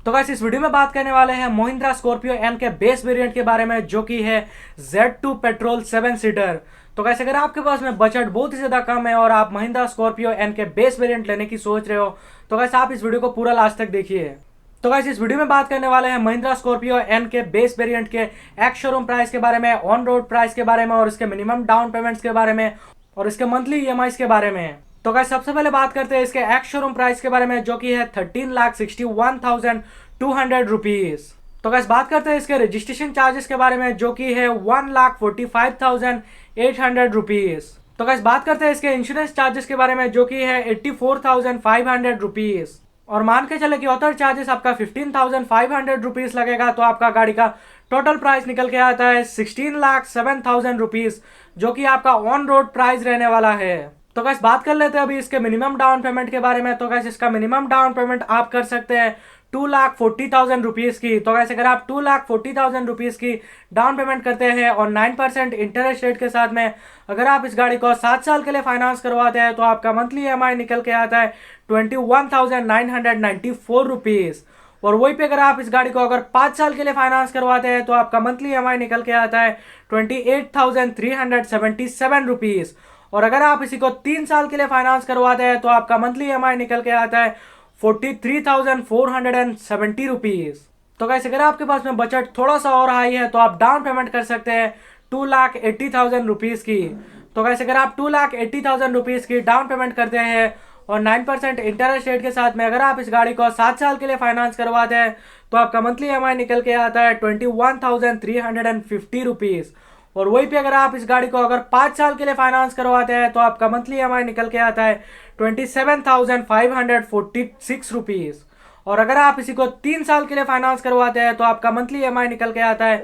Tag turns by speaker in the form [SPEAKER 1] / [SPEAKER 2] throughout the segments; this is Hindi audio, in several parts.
[SPEAKER 1] तो गाइस इस वीडियो में बात करने वाले हैं महिंद्रा स्कॉर्पियो एन के बेस वेरिएंट के बारे में, जो कि है Z2 पेट्रोल 7 सीटर। तो गाइस अगर आपके पास में बजट बहुत ही ज्यादा कम है और आप महिंद्रा स्कॉर्पियो एन के बेस वेरिएंट लेने की सोच रहे हो, तो गाइस आप इस वीडियो को पूरा लास्ट तक देखिए। तो गाइस इस वीडियो में बात करने वाले हैं महिंद्रा स्कॉर्पियो एन के बेस वेरिएंट के एक्स शोरूम प्राइस के बारे में, ऑन रोड प्राइस के बारे में, और इसके मिनिमम डाउन पेमेंट्स के बारे में, और इसके मंथली ईएमआईस के बारे में। तो गाइस सबसे पहले बात करते हैं इसके एक्स शोरूम प्राइस के बारे में, जो कि है 13,61,200 रुपीज। तो गाइस बात करते हैं इसके रजिस्ट्रेशन चार्जेस के बारे में, जो कि है 1,45,800 रुपीज। तो गाइस बात करते हैं इसके इंश्योरेंस चार्जेस के बारे में, जो कि है 84,500 रुपीज। और मान के चले कि ऑथर चार्जेस आपका 15,500 रुपीज लगेगा, तो आपका गाड़ी का टोटल प्राइस निकल के आता है 16,07,000 रुपीज, जो कि आपका ऑन रोड प्राइस रहने वाला है। तो गाइस बात कर लेते हैं अभी इसके मिनिमम डाउन पेमेंट के बारे में। तो गाइस इसका मिनिमम डाउन पेमेंट आप कर सकते हैं 2,40,000 रुपीज की। तो गाइस अगर आप 2,40,000 रुपीज की डाउन पेमेंट करते हैं और 9% इंटरेस्ट रेट के साथ में अगर आप इस गाड़ी को 7 साल के लिए फाइनेंस करवाते हैं, तो आपका मंथली ईएमआई निकल के आता है 21,994 रुपीज। और वहीं पे अगर आप इस गाड़ी को अगर 5 साल के लिए फाइनेंस करवाते हैं, तो आपका मंथली ईएमआई निकल के आता है 28,377 रुपीज। और अगर आप इसी को 3 साल के लिए फाइनेंस करवाते हैं, तो आपका मंथली ईएमआई निकल के आता है 43,470 रुपीज। तो गाइस अगर आपके पास में बजट थोड़ा सा और हाई है, तो आप डाउन पेमेंट कर सकते हैं 2,80,000 रुपीज की। तो गाइस अगर आप 2,80,000 रुपीज की डाउन पेमेंट करते हैं और 9% इंटरेस्ट रेट के साथ में अगर आप इस गाड़ी को 7 साल के लिए फाइनेंस करवाते हैं, तो आपका मंथली ईएमआई निकल के आता है 21,350 रुपीज। और वहीं पे अगर आप इस गाड़ी को अगर 5 साल के लिए फाइनेंस करवाते हैं, तो आपका मंथली ईएमआई निकल के आता है 27,546 रुपीज। और अगर आप इसी को 3 साल के लिए फाइनेंस करवाते हैं, तो आपका मंथली ईएमआई निकल के आता है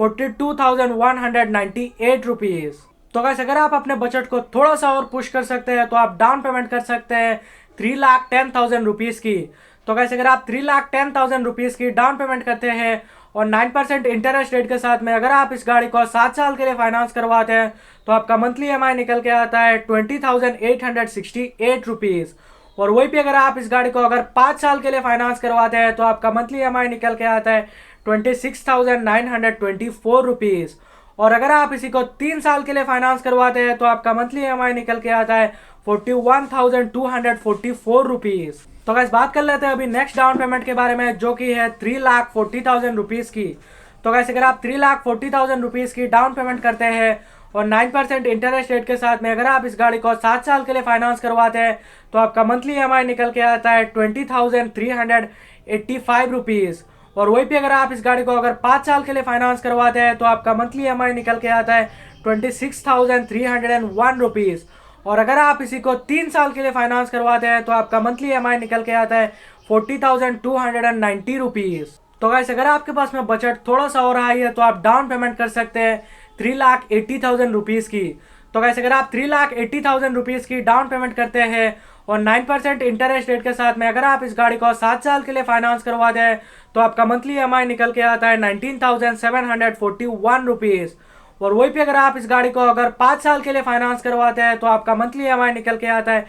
[SPEAKER 1] 42,198 रुपीज। तो गाइस अगर आप अपने बजट को थोड़ा सा और पुश कर सकते हैं, तो आप डाउन पेमेंट कर सकते हैं 3,10,000 रुपीज की। तो गाइस अगर आप 3,10,000 रुपीज की डाउन पेमेंट करते हैं और 9% इंटरेस्ट रेट के साथ में अगर आप इस गाड़ी को 7 साल के लिए फाइनेंस करवाते हैं, तो आपका मंथली ईएमआई निकल के आता है 20,868 रुपीज। और वहीं पे अगर आप इस गाड़ी को अगर 5 साल के लिए फाइनेंस करवाते हैं, तो आपका मंथली ईएमआई निकल के आता है 26,924 रुपीज। और अगर आप इसी को 3 साल के लिए फाइनेंस करवाते हैं, तो आपका मंथली ईएमआई निकल के आता है 41,244 रुपीज। तो गाइस बात कर लेते हैं अभी नेक्स्ट डाउन पेमेंट के बारे में, जो कि है 3,40,000 रुपीज की। तो गाइस अगर आप 3,40,000 रुपीज की डाउन पेमेंट करते हैं और 9% इंटरेस्ट रेट के साथ में अगर आप इस गाड़ी को 7 साल के लिए फाइनेंस करवाते हैं, तो आपका मंथली ईएमआई निकल के आता है 20,385 रुपीज। और वहीं पे अगर आप इस गाड़ी को अगर 5 साल के लिए फाइनेंस करवाते हैं, तो आपका मंथली ईएमआई निकल के आता है 26,301 रुपीज। और अगर आप इसी को 3 साल के लिए फाइनेंस करवाते हैं, तो आपका मंथली ईएमआई निकल के आता है 40,290 रुपीज। तो गाइस अगर आपके पास में बजट थोड़ा सा और हाई है, तो आप डाउन पेमेंट कर सकते हैं 3,80,000 रुपीज की। तो गाइस अगर आप 3,80,000 रुपीज की डाउन पेमेंट करते हैं और 9% इंटरेस्ट रेट के साथ में अगर आप इस गाड़ी को 7 साल के लिए फाइनेंस करवाते हैं, तो आपका मंथली ईएमआई निकल के आता है 19,741 रुपीज। और वहीं पे अगर आप इस गाड़ी को अगर 5 साल के लिए फाइनेंस करवाते हैं, तो आपका मंथली ईएमआई निकल के आता है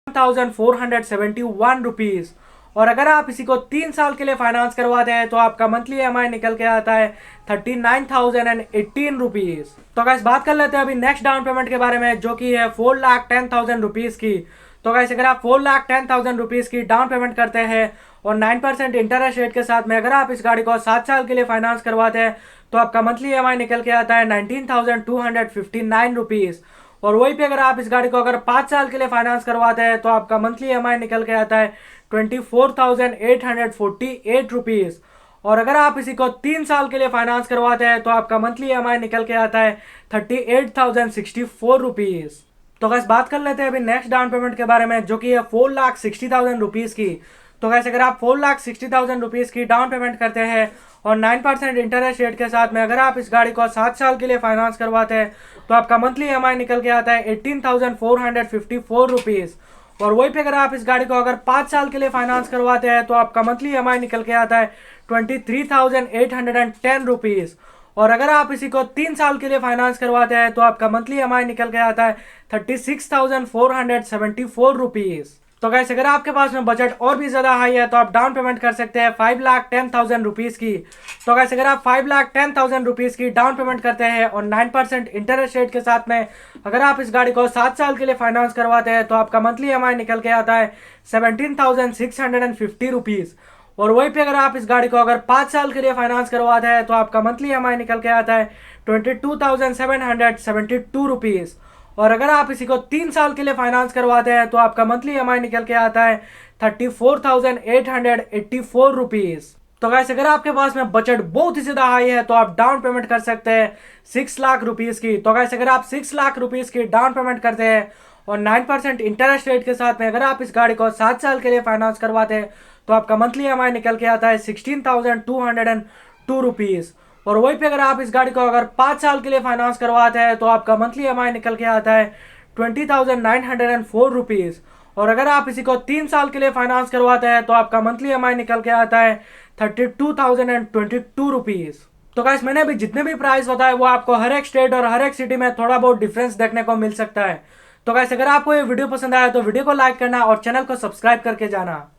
[SPEAKER 1] 1,471 रुपीज। और अगर आप इसी को 3 साल के लिए फाइनेंस करवाते हैं, तो आपका मंथली ईएमआई निकल के आता है 39,018 रुपीज। तो गाइस बात कर लेते हैं अभी नेक्स्ट डाउन पेमेंट के बारे में, जो कि है 4,10,000 रुपीज की। तो गाइस अगर आप 4,10,000 रुपीज की डाउन पेमेंट करते हैं और 9% इंटरेस्ट रेट के साथ में अगर आप इस गाड़ी को 7 साल के लिए फाइनेंस करवाते हैं, तो आपका मंथली ईएमआई निकल के आता है 19,259 रुपीज। और वहीं पे अगर आप इस गाड़ी को अगर 5 साल के लिए फाइनेंस करवाते हैं, तो आपका मंथली ईएमआई निकल के आता है 24,848 रुपीज। और अगर आप इसी को 3 साल के लिए फाइनेंस करवाते हैं, तो आपका मंथली ईएमआई निकल के आता है 38,064 रुपीज। तो गाइस बात कर लेते हैं अभी नेक्स्ट डाउन पेमेंट के बारे में, जो कि है 4,60,000 रुपीज की। तो गाइस अगर आप 4,60,000 रुपीज की डाउन पेमेंट करते हैं और 9% इंटरेस्ट रेट के साथ में अगर आप इस गाड़ी को 7 साल के लिए फाइनेंस करवाते हैं, तो आपका मंथली ईएमआई निकल के आता है 18,454 रुपीज। और वहीं पे अगर आप इस गाड़ी को अगर 5 साल के लिए फाइनेंस करवाते हैं, तो आपका मंथली ईएमआई निकल के आता है 23,810 रुपीज। और अगर आप इसी को 3 साल के लिए फाइनेंस करवाते हैं, तो आपका मंथली ईएमआई निकल के आता है 36,474 रुपीज। तो गाइस अगर आपके पास में बजट और भी ज़्यादा हाई है तो आप डाउन पेमेंट कर सकते हैं 5,10,000 रुपीज़ की। तो गाइस अगर आप 5,10,000 रुपीज़ की डाउन पेमेंट करते हैं और 9% इंटरेस्ट रेट के साथ में अगर आप इस गाड़ी को 7 साल के लिए फाइनेंस करवाते हैं तो आपका मंथली EMI निकल के आता है 17,650 रुपीज़। और वहीं पे अगर आप इस गाड़ी को अगर 5 साल के लिए फाइनेंस करवाते हैं तो आपका मंथली EMI निकल के आता है 22,772 रुपीज़। और अगर आप इसी को 3 साल के लिए फाइनेंस करवाते हैं तो आपका मंथली EMI निकल के आता है 34,884 रुपीज़। तो गाइस अगर आपके पास में बजट बहुत ही ज़्यादा हाई है तो आप डाउन पेमेंट कर सकते हैं 6 लाख रुपीज़ की। तो गाइस अगर आप 6 लाख रुपीज़ की डाउन पेमेंट करते हैं और 9% इंटरेस्ट रेट के साथ में अगर आप इस गाड़ी को 7 साल के लिए फाइनेंस करवाते हैं तो आपका मंथली EMI निकल के आता है 16,202 रुपीज़। और वहीं पे अगर आप इस गाड़ी को अगर 5 साल के लिए फाइनेंस करवाते हैं तो आपका मंथली EMI निकल के आता है 20,904 रुपीज़। और अगर आप इसी को 3 साल के लिए फाइनेंस करवाते हैं तो आपका मंथली EMI निकल के आता है 32,022 रुपीज़। तो गाइस मैंने अभी जितने भी प्राइस बताए वो आपको हर एक स्टेट और हर एक सिटी में थोड़ा बहुत डिफरेंस देखने को मिल सकता है। तो गाइस अगर आपको ये वीडियो पसंद आया तो वीडियो को लाइक करना और चैनल को सब्सक्राइब करके जाना।